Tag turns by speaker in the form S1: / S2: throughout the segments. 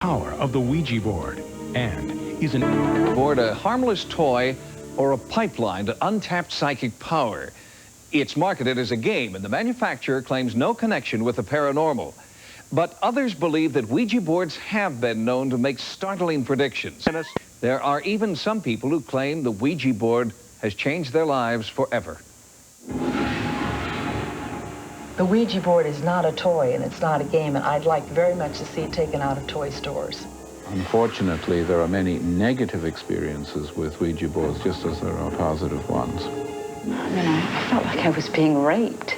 S1: Power of the Ouija board and is an
S2: board a harmless toy or a pipeline to untapped psychic power. It's marketed as a game, and the manufacturer claims no connection with the paranormal. But others believe that Ouija boards have been known to make startling predictions. There are even some people who claim the Ouija board has changed their lives forever.
S3: The Ouija board is not a toy and it's not a game, and I'd like very much to see it taken out of toy stores.
S4: Unfortunately, there are many negative experiences with Ouija boards, just as there are positive ones.
S5: I mean, I felt like I was being raped.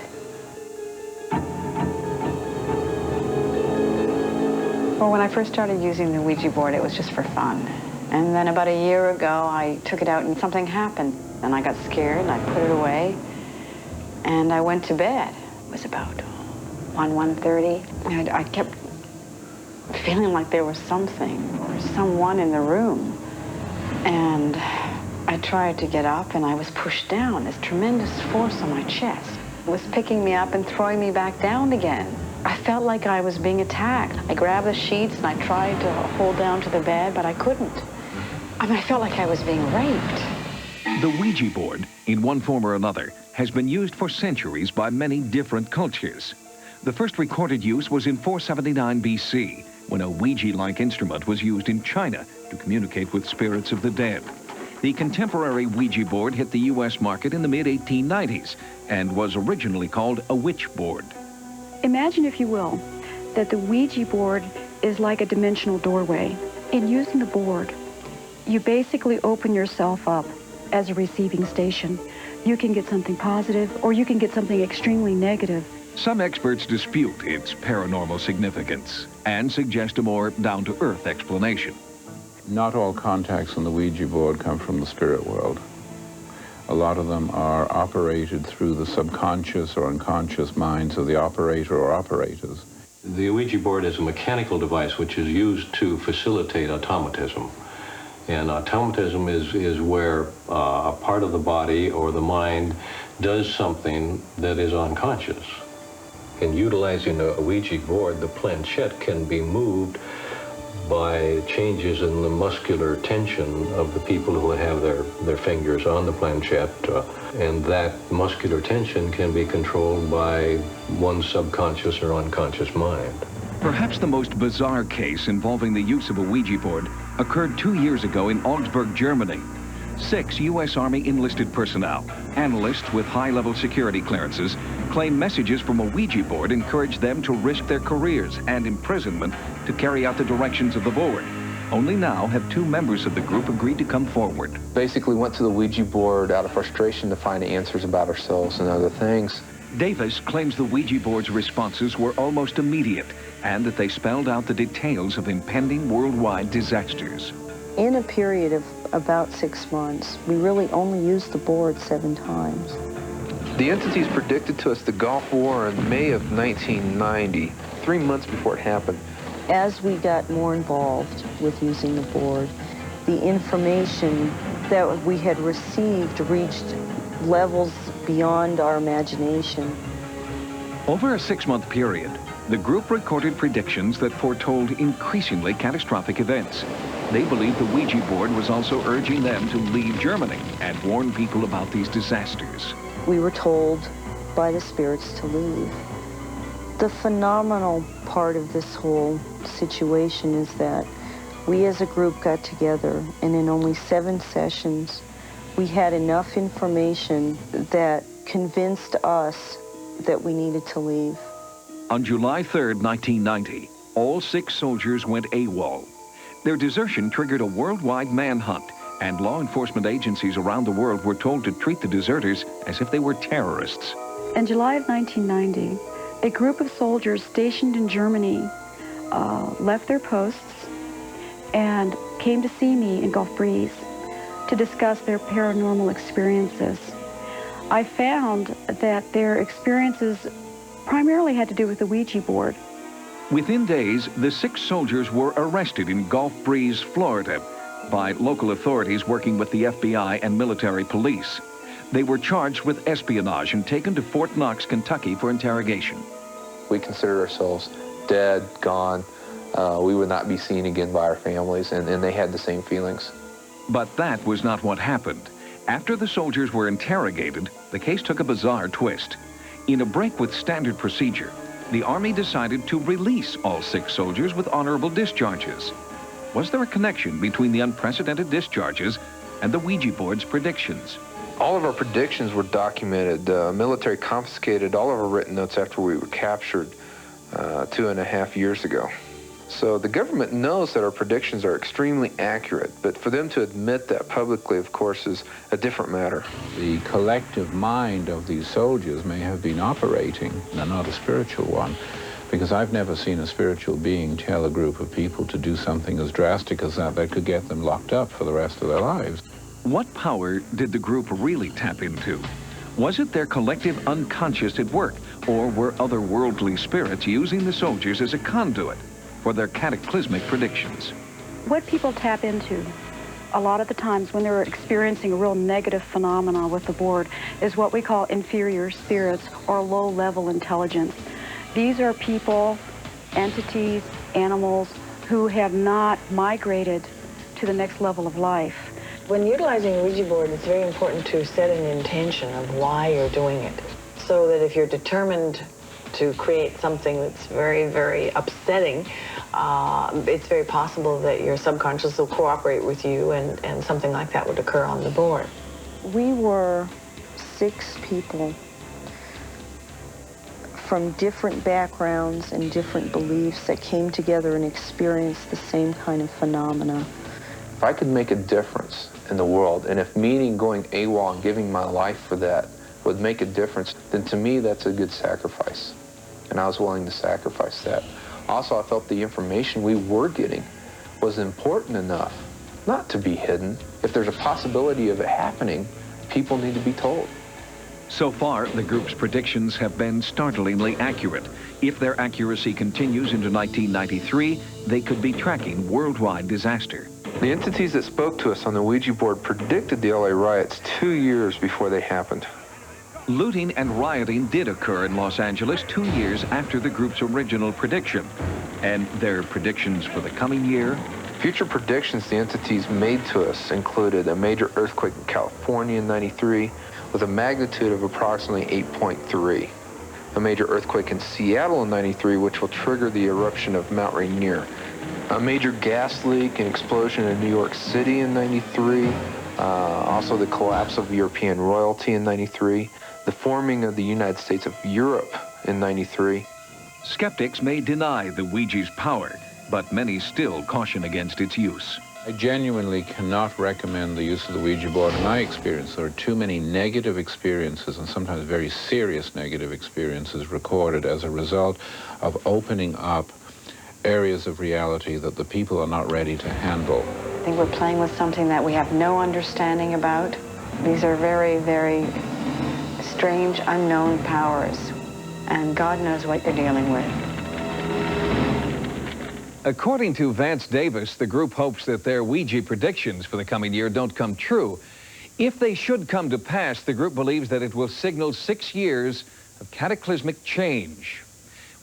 S5: Well, when I first started using the Ouija board, it was just for fun. And then about a year ago, I took it out and something happened. And I got scared and I put it away. And I went to bed. It was about 1:30. I kept feeling like there was something or someone in the room. And I tried to get up and I was pushed down. This tremendous force on my chest was picking me up and throwing me back down again. I felt like I was being attacked. I grabbed the sheets and I tried to hold down to the bed, but I couldn't. I mean, I felt like I was being raped.
S2: The Ouija board, in one form or another, has been used for centuries by many different cultures. The first recorded use was in 479 BC, when a Ouija-like instrument was used in China to communicate with spirits of the dead. The contemporary Ouija board hit the U.S. market in the mid-1890s and was originally called a witch board.
S6: Imagine, if you will, that the Ouija board is like a dimensional doorway. In using the board, you basically open yourself up as a receiving station. You can get something positive or you can get something extremely negative.
S2: Some experts dispute its paranormal significance and suggest a more down-to-earth explanation.
S4: Not all contacts on the Ouija board come from the spirit world. A lot of them are operated through the subconscious or unconscious minds of the operator or operators.
S7: The Ouija board is a mechanical device which is used to facilitate automatism. And automatism is where a part of the body or the mind does something that is unconscious. In utilizing a Ouija board, the planchette can be moved by changes in the muscular tension of the people who have their fingers on the planchette. And that muscular tension can be controlled by one's subconscious or unconscious mind.
S2: Perhaps the most bizarre case involving the use of a Ouija board occurred 2 years ago in Augsburg, Germany. 6 U.S. Army enlisted personnel, analysts with high-level security clearances, claim messages from a Ouija board encouraged them to risk their careers and imprisonment to carry out the directions of the board. Only now have 2 members of the group agreed to come forward.
S8: Basically went to the Ouija board out of frustration to find answers about ourselves and other things.
S2: Davis claims the Ouija board's responses were almost immediate and that they spelled out the details of impending worldwide disasters.
S9: In a period of about 6 months, we really only used the board 7 times.
S8: The entities predicted to us the Gulf War in May of 1990, 3 months before it happened.
S9: As we got more involved with using the board, the information that we had received reached levels beyond our imagination.
S2: Over a 6-month period, the group recorded predictions that foretold increasingly catastrophic events. They believed the Ouija board was also urging them to leave Germany and warn people about these disasters.
S9: We were told by the spirits to leave. The phenomenal part of this whole situation is that we as a group got together, and in only 7 sessions, we had enough information that convinced us that we needed to leave.
S2: On July 3rd, 1990, all 6 soldiers went AWOL. Their desertion triggered a worldwide manhunt, and law enforcement agencies around the world were told to treat the deserters as if they were terrorists.
S6: In July of 1990, a group of soldiers stationed in Germany left their posts and came to see me in Gulf Breeze to discuss their paranormal experiences. I found that their experiences primarily had to do with the Ouija board.
S2: Within days, the 6 soldiers were arrested in Gulf Breeze, Florida, by local authorities working with the FBI and military police. They were charged with espionage and taken to Fort Knox, Kentucky for interrogation.
S8: We considered ourselves dead, gone, we would not be seen again by our families, and they had the same feelings.
S2: But that was not what happened. After the soldiers were interrogated, the case took a bizarre twist. In a break with standard procedure, the Army decided to release all 6 soldiers with honorable discharges. Was there a connection between the unprecedented discharges and the Ouija board's predictions?
S8: All of our predictions were documented. The military confiscated all of our written notes after we were captured 2.5 years ago. So the government knows that our predictions are extremely accurate, but for them to admit that publicly, of course, is a different matter.
S4: The collective mind of these soldiers may have been operating, and not a spiritual one, because I've never seen a spiritual being tell a group of people to do something as drastic as that could get them locked up for the rest of their lives.
S2: What power did the group really tap into? Was it their collective unconscious at work, or were otherworldly spirits using the soldiers as a conduit for their cataclysmic predictions?
S6: What people tap into a lot of the times when they're experiencing a real negative phenomena with the board is what we call inferior spirits or low-level intelligence. These are people, entities, animals who have not migrated to the next level of life.
S3: When utilizing a Ouija board, it's very important to set an intention of why you're doing it, so that if you're determined to create something that's very, very upsetting, it's very possible that your subconscious will cooperate with you, and something like that would occur on the board.
S9: We were 6 people from different backgrounds and different beliefs that came together and experienced the same kind of phenomena.
S8: If I could make a difference in the world, and if meaning going AWOL and giving my life for that would make a difference, then to me that's a good sacrifice. And I was willing to sacrifice that. Also, I felt the information we were getting was important enough not to be hidden. If there's a possibility of it happening, people need to be told.
S2: So far, the group's predictions have been startlingly accurate. If their accuracy continues into 1993, they could be tracking worldwide disaster.
S8: The entities that spoke to us on the Ouija board predicted the LA riots 2 years before they happened.
S2: Looting and rioting did occur in Los Angeles 2 years after the group's original prediction. And their predictions for the coming year?
S8: Future predictions the entities made to us included a major earthquake in California in '93 with a magnitude of approximately 8.3. A major earthquake in Seattle in '93, which will trigger the eruption of Mount Rainier. A major gas leak and explosion in New York City in '93. Also the collapse of European royalty in '93. The forming of the United States of Europe in '93.
S2: Skeptics may deny the Ouija's power, but many still caution against its use.
S4: I genuinely cannot recommend the use of the Ouija board. In my experience, there are too many negative experiences, and sometimes very serious negative experiences, recorded as a result of opening up areas of reality that the people are not ready to handle.
S5: I think we're playing with something that we have no understanding about. These are very, very strange, unknown powers, and God knows what you're dealing with.
S10: According to Vance Davis, the group hopes that their Ouija predictions for the coming year don't come true. If they should come to pass, the group believes that it will signal 6 years of cataclysmic change.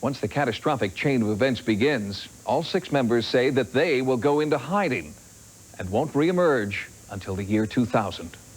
S10: Once the catastrophic chain of events begins, all 6 members say that they will go into hiding and won't reemerge until the year 2000.